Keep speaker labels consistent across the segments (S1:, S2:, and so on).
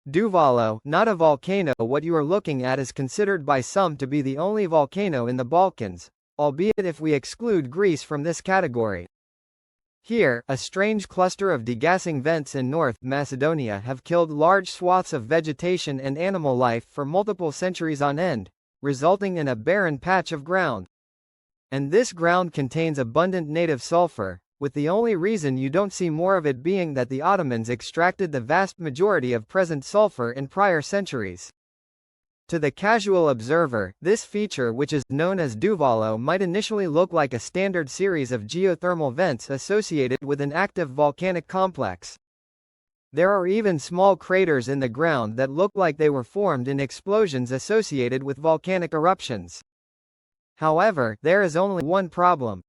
S1: Duvalo, not a volcano. What you are looking at is considered by some to be the only volcano in the Balkans, albeit if we exclude Greece from this category. Here, a strange cluster of degassing vents in North Macedonia have killed large swaths of vegetation and animal life for multiple centuries on end, resulting in a barren patch of ground. And this ground contains abundant native sulfur, with the only reason you don't see more of it being that the Ottomans extracted the vast majority of present sulfur in prior centuries. To the casual observer, this feature, which is known as Duvalo, might initially look like a standard series of geothermal vents associated with an active volcanic complex. There are even small craters in the ground that look like they were formed in explosions associated with volcanic eruptions. However, there is only one problem.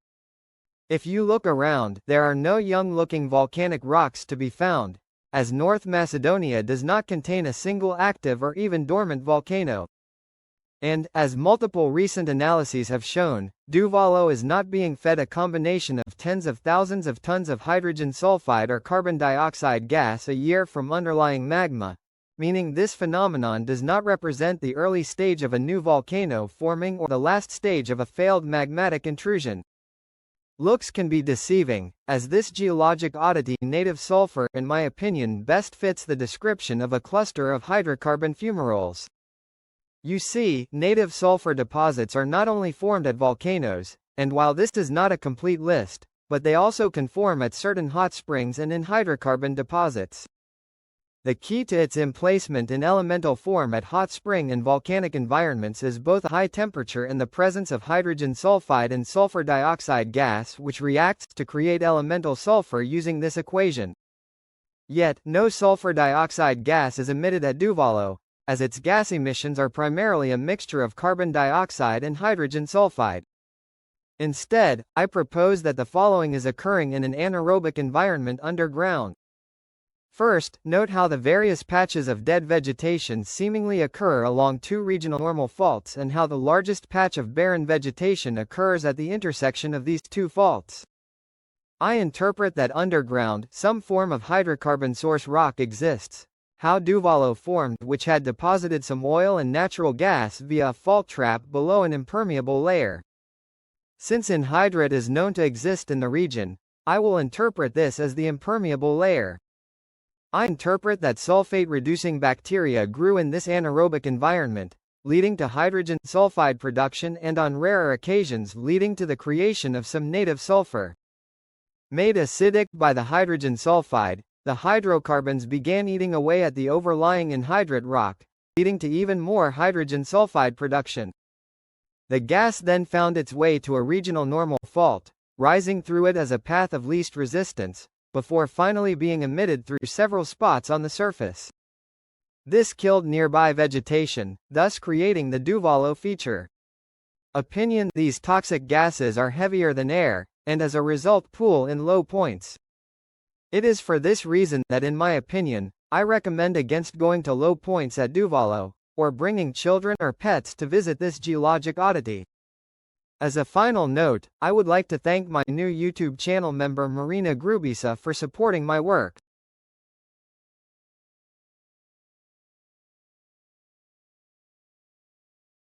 S1: If you look around, there are no young-looking volcanic rocks to be found, as North Macedonia does not contain a single active or even dormant volcano. And, as multiple recent analyses have shown, Duvalo is not being fed a combination of tens of thousands of tons of hydrogen sulfide or carbon dioxide gas a year from underlying magma, meaning this phenomenon does not represent the early stage of a new volcano forming or the last stage of a failed magmatic intrusion. Looks can be deceiving, as this geologic oddity, native sulfur, in my opinion best fits the description of a cluster of hydrocarbon fumaroles. You see, native sulfur deposits are not only formed at volcanoes, and while this is not a complete list, but they also can form at certain hot springs and in hydrocarbon deposits. The key to its emplacement in elemental form at hot spring and volcanic environments is both a high temperature and the presence of hydrogen sulfide and sulfur dioxide gas, which reacts to create elemental sulfur using this equation. Yet, no sulfur dioxide gas is emitted at Duvalo, as its gas emissions are primarily a mixture of carbon dioxide and hydrogen sulfide. Instead, I propose that the following is occurring in an anaerobic environment underground. First, note how the various patches of dead vegetation seemingly occur along two regional normal faults and how the largest patch of barren vegetation occurs at the intersection of these two faults. I interpret that underground, some form of hydrocarbon source rock exists. How Duvalo formed, which had deposited some oil and natural gas via a fault trap below an impermeable layer. Since anhydrite is known to exist in the region, I will interpret this as the impermeable layer. I interpret that sulfate-reducing bacteria grew in this anaerobic environment, leading to hydrogen sulfide production and on rarer occasions leading to the creation of some native sulfur. Made acidic by the hydrogen sulfide, the hydrocarbons began eating away at the overlying anhydrite rock, leading to even more hydrogen sulfide production. The gas then found its way to a regional normal fault, rising through it as a path of least resistance, before finally being emitted through several spots on the surface. This killed nearby vegetation, thus creating the Duvalo feature. Opinion: these toxic gases are heavier than air, and as a result pool in low points. It is for this reason that in my opinion, I recommend against going to low points at Duvalo, or bringing children or pets to visit this geologic oddity. As a final note, I would like to thank my new YouTube channel member Marina Grubisa for supporting my work.